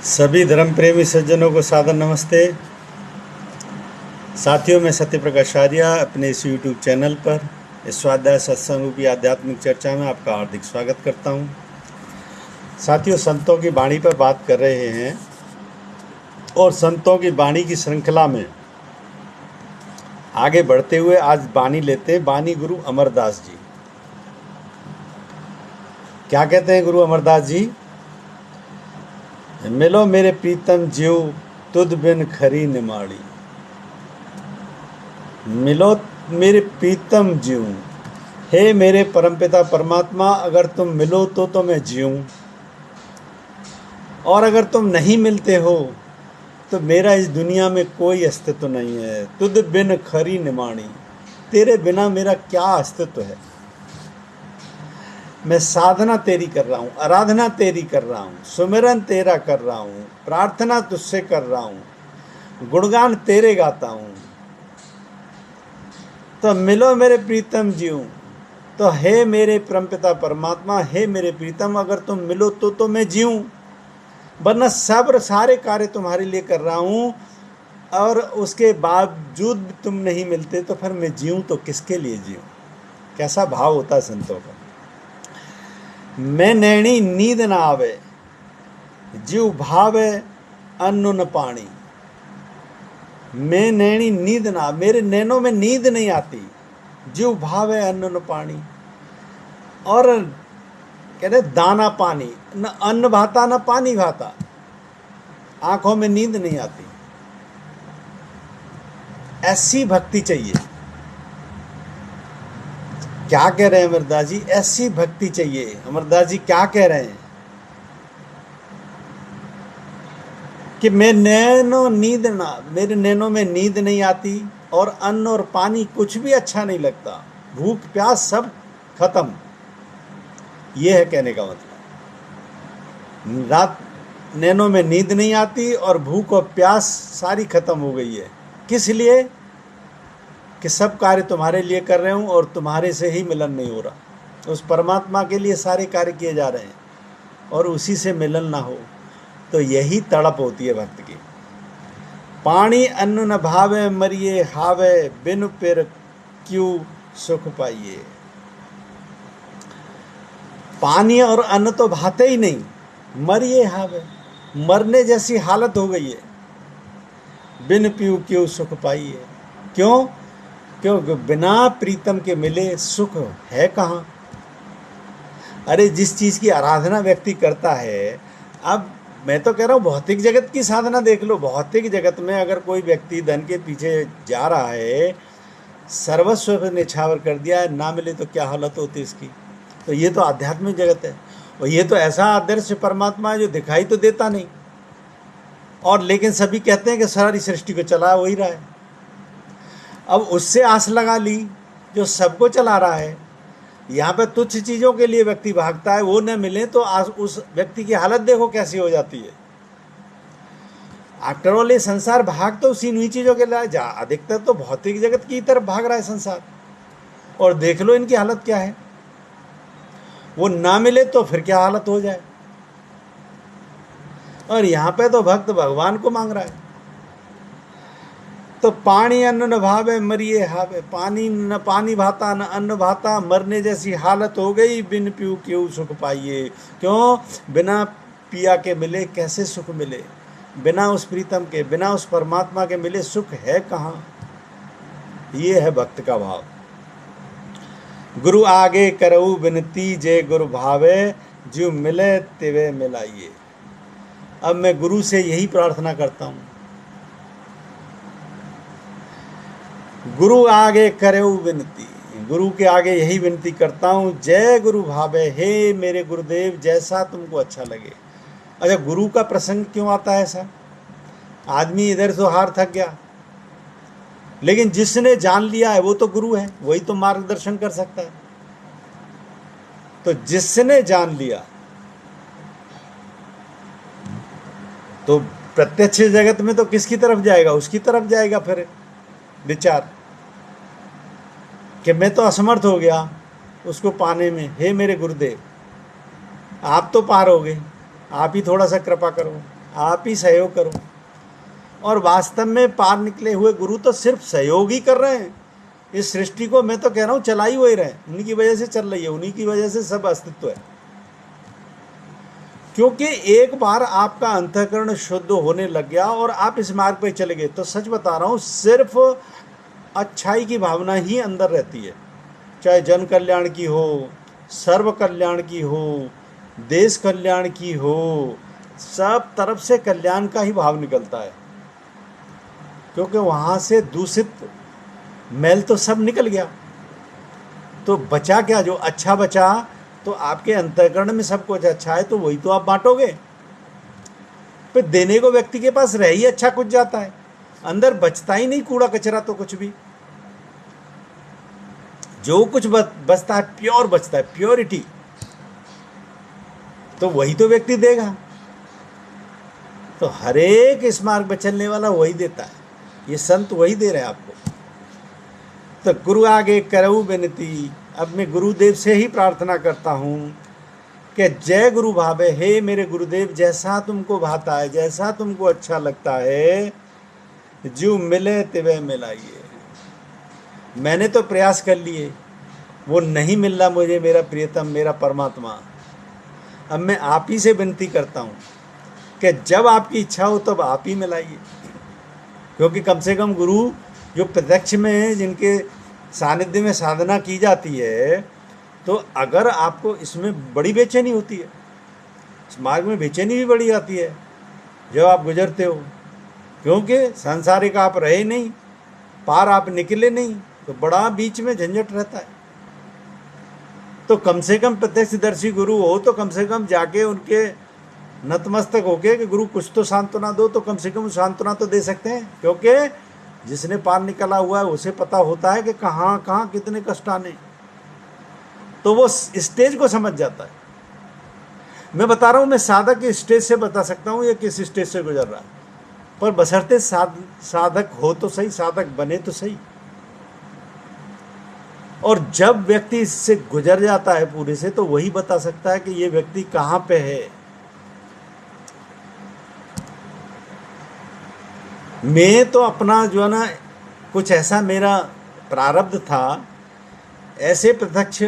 सभी धर्म प्रेमी सज्जनों को सादर नमस्ते। साथियों, मैं सत्य प्रकाश आर्य अपने इस यूट्यूब चैनल पर इस स्वाध्याय सत्संग रूपी आध्यात्मिक चर्चा में आपका हार्दिक स्वागत करता हूं। साथियों, संतों की वाणी पर बात कर रहे हैं और संतों की वाणी की श्रृंखला में आगे बढ़ते हुए आज वाणी लेते हैं वाणी गुरु अमरदास जी। क्या कहते हैं गुरु अमरदास जी? मिलो मेरे प्रीतम जीव तुद बिन खरी निमाड़ी। मिलो मेरे प्रीतम जीव, हे मेरे परमपिता परमात्मा, अगर तुम मिलो तो मैं जीऊं, और अगर तुम नहीं मिलते हो तो मेरा इस दुनिया में कोई अस्तित्व नहीं है। तुद बिन खरी निमाणी, तेरे बिना मेरा क्या अस्तित्व है। मैं साधना तेरी कर रहा हूँ, आराधना तेरी कर रहा हूँ, सुमिरन तेरा कर रहा हूँ, प्रार्थना तुझसे कर रहा हूँ, गुणगान तेरे गाता हूँ। तो मिलो मेरे प्रीतम जीव, तो हे मेरे परमपिता परमात्मा, हे मेरे प्रीतम, अगर तुम मिलो तो मैं जीऊँ, वरना सब सारे कार्य तुम्हारे लिए कर रहा हूँ और उसके बावजूद तुम नहीं मिलते तो फिर मैं जीऊँ तो किसके लिए जीऊँ। कैसा भाव होता है संतों का। मैं नैनी नींद न आवे, जीव भावे अन्न न पानी। मैं नैनी नींद ना, मेरे नैनों में नींद नहीं आती, जीव भावे अन्न न पानी। और कहते दाना पानी, न अन्न भाता न पानी भाता, आंखों में नींद नहीं आती। ऐसी भक्ति चाहिए। क्या कह रहे हैं अमरदास जी? ऐसी भक्ति चाहिए। अमरदास जी क्या कह रहे हैं कि मैं नैनो नींद ना, मेरे नैनों में नींद नहीं आती और अन्न और पानी कुछ भी अच्छा नहीं लगता, भूख प्यास सब खत्म। ये है कहने का मतलब। रात नैनों में नींद नहीं आती और भूख और प्यास सारी खत्म हो गई है। किस लिए? कि सब कार्य तुम्हारे लिए कर रहे हूँ और तुम्हारे से ही मिलन नहीं हो रहा। उस परमात्मा के लिए सारे कार्य किए जा रहे हैं और उसी से मिलन ना हो तो यही तड़प होती है भक्त की। पानी अन्न न भावे मरिए हावे, बिन पिर क्यों सुख पाइए। पानी और अन्न तो भाते ही नहीं, मरिए हावे, मरने जैसी हालत हो गई है। बिन पीऊ क्यों सुख पाइए। क्यों? क्योंकि बिना प्रीतम के मिले सुख है कहाँ। अरे जिस चीज़ की आराधना व्यक्ति करता है, अब मैं तो कह रहा हूँ भौतिक जगत की साधना देख लो। भौतिक जगत में अगर कोई व्यक्ति धन के पीछे जा रहा है, सर्वस्व पर निछावर कर दिया है, ना मिले तो क्या हालत होती है इसकी। तो ये तो आध्यात्मिक जगत है और ये तो ऐसा आदर्श परमात्मा है जो दिखाई तो देता नहीं, और लेकिन सभी कहते हैं कि सारी सृष्टि को चला वही रहा है। अब उससे आस लगा ली जो सबको चला रहा है। यहाँ पे तुच्छ चीज़ों के लिए व्यक्ति भागता है, वो न मिले तो उस व्यक्ति की हालत देखो कैसी हो जाती है। आफ्टर ऑल ये संसार भाग तो उसी हुई चीज़ों के लिए जा, अधिकतर तो भौतिक जगत की तरफ भाग रहा है संसार, और देख लो इनकी हालत क्या है। वो ना मिले तो फिर क्या हालत हो जाए। और यहाँ पे तो भक्त भगवान को मांग रहा है। तो पानी अन्न न भावे मरिए हावे, पानी न पानी भाता न अन्न भाता, मरने जैसी हालत हो गई, बिन पीऊ क्यों सुख पाइए। क्यों? बिना पिया के मिले कैसे सुख मिले। बिना उस प्रीतम के, बिना उस परमात्मा के मिले सुख है कहाँ। ये है भक्त का भाव। गुरु आगे करऊ विनती, जे गुरु भावे, जीव मिले तिवे मिलाइए। अब मैं गुरु से यही प्रार्थना करता हूँ, गुरु आगे करेऊ विनती, गुरु के आगे यही विनती करता हूँ, जय गुरु भावे, हे मेरे गुरुदेव जैसा तुमको अच्छा लगे। अच्छा, गुरु का प्रसंग क्यों आता है ऐसा? आदमी इधर से हार थक गया, लेकिन जिसने जान लिया है वो तो गुरु है, वही तो मार्गदर्शन कर सकता है। तो जिसने जान लिया तो प्रत्यक्ष जगत में तो किसकी तरफ जाएगा? उसकी तरफ जाएगा फिर विचार कि मैं तो असमर्थ हो गया उसको पाने में। हे मेरे गुरुदेव, आप तो पार हो गए, आप ही थोड़ा सा कृपा करो, आप ही सहयोग करो। और वास्तव में पार निकले हुए गुरु तो सिर्फ सहयोग ही कर रहे हैं। इस सृष्टि को मैं तो कह रहा हूँ चला ही वही रहे, उन्हीं की वजह से चल रही है, उन्हीं की वजह से सब अस्तित्व है। क्योंकि एक बार आपका अंतःकरण शुद्ध होने लग गया और आप इस मार्ग पे चले गए, तो सच बता रहा हूँ सिर्फ अच्छाई की भावना ही अंदर रहती है। चाहे जन कल्याण की हो, सर्व कल्याण की हो, देश कल्याण की हो, सब तरफ से कल्याण का ही भाव निकलता है। क्योंकि वहाँ से दूषित मैल तो सब निकल गया, तो बचा क्या? जो अच्छा बचा, तो आपके अंतःकरण में सब कुछ अच्छा है, तो वही तो आप बांटोगे। फिर देने को व्यक्ति के पास रह ही अच्छा कुछ जाता है, अंदर बचता ही नहीं कूड़ा कचरा तो कुछ भी। जो कुछ बचता है प्योर बचता है, प्योरिटी, तो वही तो व्यक्ति देगा। तो हरेक इस मार्ग पर चलने वाला वही देता है, ये संत वही दे रहे हैं आपको। तो गुरु आगे करऊ विनती, अब मैं गुरुदेव से ही प्रार्थना करता हूँ कि जय गुरु भावे, हे मेरे गुरुदेव, जैसा तुमको भाता है, जैसा तुमको अच्छा लगता है, जो मिले तिवे मिलाइए। मैंने तो प्रयास कर लिए, वो नहीं मिल रहा मुझे मेरा प्रियतम, मेरा परमात्मा। अब मैं आप ही से विनती करता हूँ कि जब आपकी इच्छा हो तब आप ही मिलाइए। क्योंकि कम से कम गुरु जो प्रत्यक्ष में, जिनके सानिध्य में साधना की जाती है, तो अगर आपको इसमें बड़ी बेचैनी होती है, इस मार्ग में बेचैनी भी बड़ी आती है जब आप गुजरते हो, क्योंकि सांसारिक आप रहे नहीं, पार आप निकले नहीं, तो बड़ा बीच में झंझट रहता है। तो कम से कम प्रत्यक्षदर्शी गुरु हो तो कम से कम जाके उनके नतमस्तक होके कि गुरु कुछ तो सांत्वना दो, तो कम से कम सांत्वना तो दे सकते हैं। क्योंकि जिसने पार निकला हुआ है उसे पता होता है कि कहाँ कहाँ कितने कष्ट आने, तो वो स्टेज को समझ जाता है। मैं बता रहा हूँ, मैं साधक के स्टेज से बता सकता हूँ ये किस स्टेज से गुजर रहा है, पर बशर्ते साधक हो तो सही, साधक बने तो सही। और जब व्यक्ति इससे गुजर जाता है पूरे से, तो वही बता सकता है कि ये व्यक्ति कहाँ पे है। मैं तो अपना जो है ना, कुछ ऐसा मेरा प्रारब्ध था, ऐसे प्रत्यक्ष,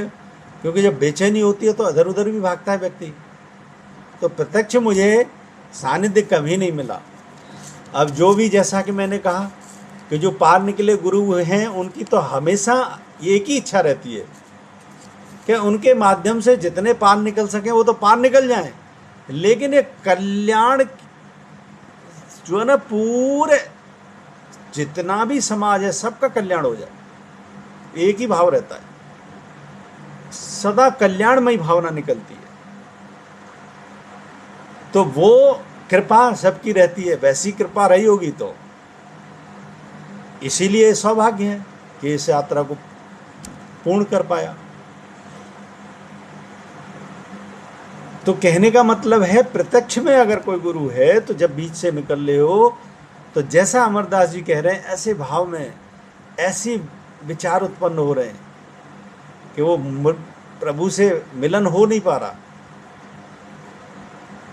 क्योंकि जब बेचैनी होती है तो अधर उधर भी भागता है व्यक्ति, तो प्रत्यक्ष मुझे सानिध्य कभी नहीं मिला। अब जो भी, जैसा कि मैंने कहा कि जो पार निकले गुरु हैं, उनकी तो हमेशा एक ही इच्छा रहती है कि उनके माध्यम से जितने पार निकल सकें वो तो पार निकल जाएं, लेकिन ये कल्याण जो है ना, पूरे जितना भी समाज है सबका कल्याण हो जाए, एक ही भाव रहता है, सदा कल्याणमयी भावना निकलती है। तो वो कृपा सबकी रहती है, वैसी कृपा रही होगी तो इसीलिए सौभाग्य है कि इस यात्रा को पूर्ण कर पाया। तो कहने का मतलब है, प्रत्यक्ष में अगर कोई गुरु है तो जब बीच से निकल ले हो, तो जैसा अमरदास जी कह रहे हैं, ऐसे भाव में ऐसी विचार उत्पन्न हो रहे हैं कि वो प्रभु से मिलन हो नहीं पा रहा,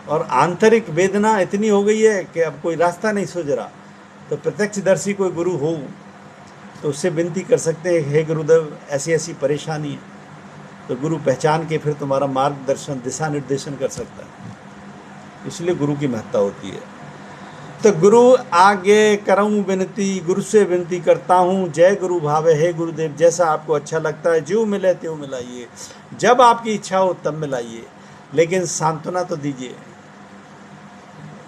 और आंतरिक वेदना इतनी हो गई है कि अब कोई रास्ता नहीं सूझ रहा। तो प्रत्यक्षदर्शी कोई गुरु हो तो उससे विनती कर सकते हैं, हे गुरुदेव ऐसी ऐसी परेशानी है, तो गुरु पहचान के फिर तुम्हारा मार्गदर्शन, दिशा निर्देशन कर सकता है। इसलिए गुरु की महत्ता होती है। तो गुरु आगे करऊँ विनती, गुरु से विनती करता हूँ, जय गुरु भावे, हे गुरुदेव, जैसा आपको अच्छा लगता है, जो मिले त्यों मिलाइए, जब आपकी इच्छा हो तब मिलाइए, लेकिन सांत्वना तो दीजिए।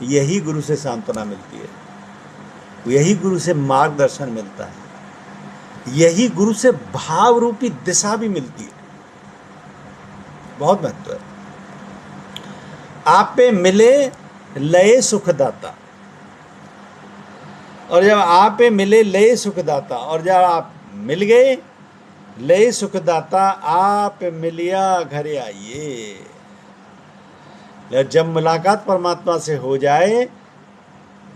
यही गुरु से सांत्वना मिलती है, यही गुरु से मार्गदर्शन मिलता है, यही गुरु से भाव रूपी दिशा भी मिलती है। बहुत महत्व है। आप पे मिले लय सुखदाता, और जब आप पे मिले लय सुखदाता, और जब आप मिल गए लय सुखदाता, आप मिलिया घरे आइए। जब मुलाकात परमात्मा से हो जाए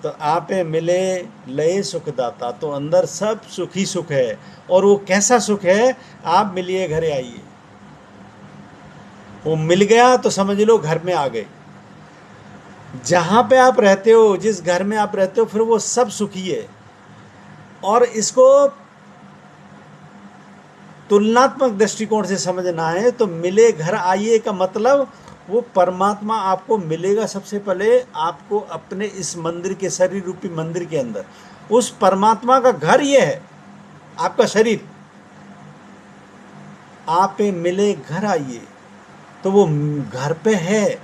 तो आप मिले लय सुखदाता, तो अंदर सब सुख ही सुख है। और वो कैसा सुख है? आप मिलिए घरे आइए। वो मिल गया तो समझ लो घर में आ गए। जहाँ पे आप रहते हो, जिस घर में आप रहते हो, फिर वो सब सुखी है। और इसको तुलनात्मक दृष्टिकोण से समझना है तो मिले घर आइए का मतलब वो परमात्मा आपको मिलेगा। सबसे पहले आपको अपने इस मंदिर के, शरीर रूपी मंदिर के अंदर, उस परमात्मा का घर ये है आपका शरीर। आप मिले घर आइए, तो वो घर पे है,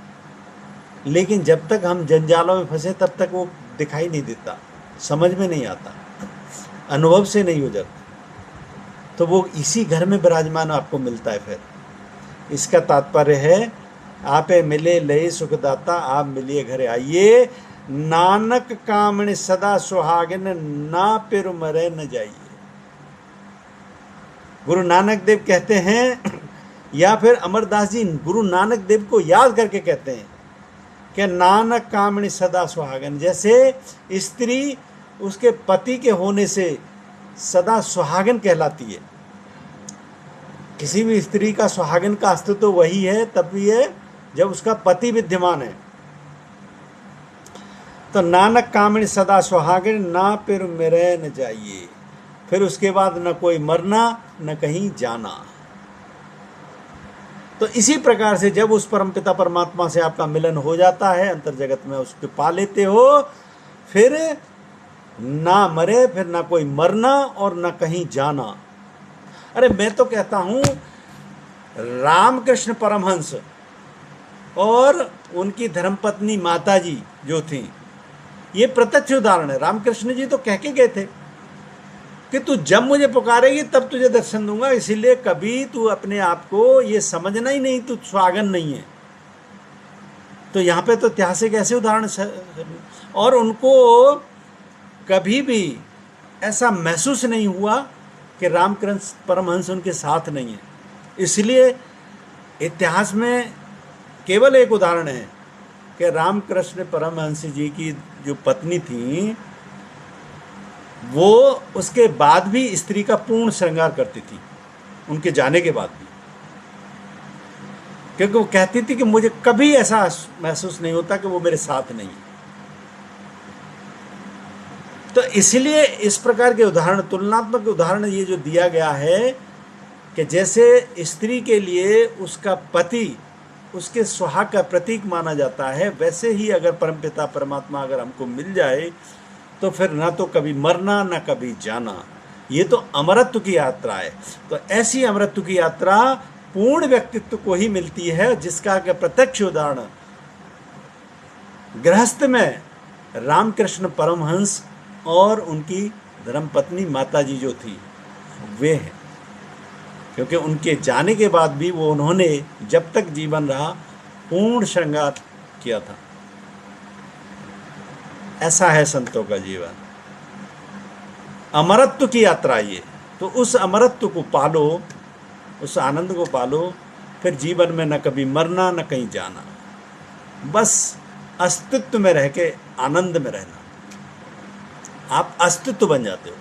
लेकिन जब तक हम जंजालों में फंसे तब तक वो दिखाई नहीं देता, समझ में नहीं आता, अनुभव से नहीं हो जाता। तो वो इसी घर में विराजमान आपको मिलता है। फिर इसका तात्पर्य है, आप मिले लय सुखदाता, आप मिलिए घर आइए। नानक कामण सदा सुहागिन, ना पिर मरे न जाइए। गुरु नानक देव कहते हैं, या फिर अमरदास जी गुरु नानक देव को याद करके कहते हैं कि नानक कामणी सदा सुहागन। जैसे स्त्री उसके पति के होने से सदा सुहागन कहलाती है। किसी भी स्त्री का सुहागन का अस्तित्व तो वही है तब भी है जब उसका पति विद्यमान है। तो नानक कामणी सदा सुहागन, ना पिर मेरे न जाइए। फिर उसके बाद न कोई मरना न कहीं जाना। तो इसी प्रकार से जब उस परमपिता परमात्मा से आपका मिलन हो जाता है, अंतर जगत में उसको पा लेते हो, फिर ना मरे, फिर ना कोई मरना और ना कहीं जाना। अरे मैं तो कहता हूं, रामकृष्ण परमहंस और उनकी धर्मपत्नी माता जी जो थी, ये प्रत्यक्ष उदाहरण है। रामकृष्ण जी तो कह के गए थे कि तू जब मुझे पुकारेगी तब तुझे दर्शन दूंगा, इसीलिए कभी तू अपने आप को ये समझना ही नहीं तू स्वागन नहीं है। तो यहाँ पे तो ऐतिहासिक ऐसे उदाहरण, और उनको कभी भी ऐसा महसूस नहीं हुआ कि रामकृष्ण परमहंस उनके साथ नहीं है। इसलिए इतिहास में केवल एक उदाहरण है कि रामकृष्ण परमहंस जी की जो पत्नी थी, वो उसके बाद भी स्त्री का पूर्ण श्रृंगार करती थी, उनके जाने के बाद भी, क्योंकि वो कहती थी कि मुझे कभी ऐसा महसूस नहीं होता कि वो मेरे साथ नहीं है। तो इसलिए इस प्रकार के उदाहरण, तुलनात्मक उदाहरण ये जो दिया गया है कि जैसे स्त्री के लिए उसका पति उसके सुहाग का प्रतीक माना जाता है, वैसे ही अगर परमपिता परमात्मा अगर हमको मिल जाए तो फिर ना तो कभी मरना ना कभी जाना। ये तो अमरत्व की यात्रा है। तो ऐसी अमरत्व की यात्रा पूर्ण व्यक्तित्व को ही मिलती है, जिसका कि प्रत्यक्ष उदाहरण गृहस्थ में रामकृष्ण परमहंस और उनकी धर्मपत्नी माता जी जो थी वे हैं। क्योंकि उनके जाने के बाद भी वो उन्होंने जब तक जीवन रहा पूर्ण श्रृंगार किया था। ऐसा है संतों का जीवन, अमरत्व की यात्रा ये। तो उस अमरत्व को पालो, उस आनंद को पालो, फिर जीवन में न कभी मरना न कहीं जाना, बस अस्तित्व में रह के आनंद में रहना। आप अस्तित्व बन जाते हो,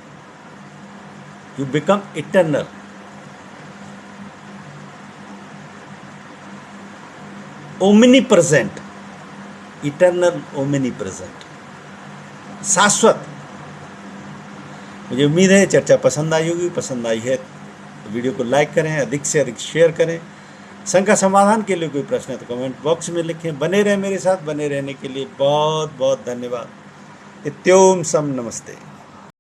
you become eternal. Omni present, eternal Omni present, शाश्वत। मुझे उम्मीद है चर्चा पसंद आई होगी। पसंद आई है तो वीडियो को लाइक करें, अधिक से अधिक शेयर करें। शंका समाधान के लिए कोई प्रश्न है तो कमेंट बॉक्स में लिखें। बने रहें मेरे साथ, बने रहने के लिए बहुत बहुत धन्यवाद। इत्योम सम नमस्ते।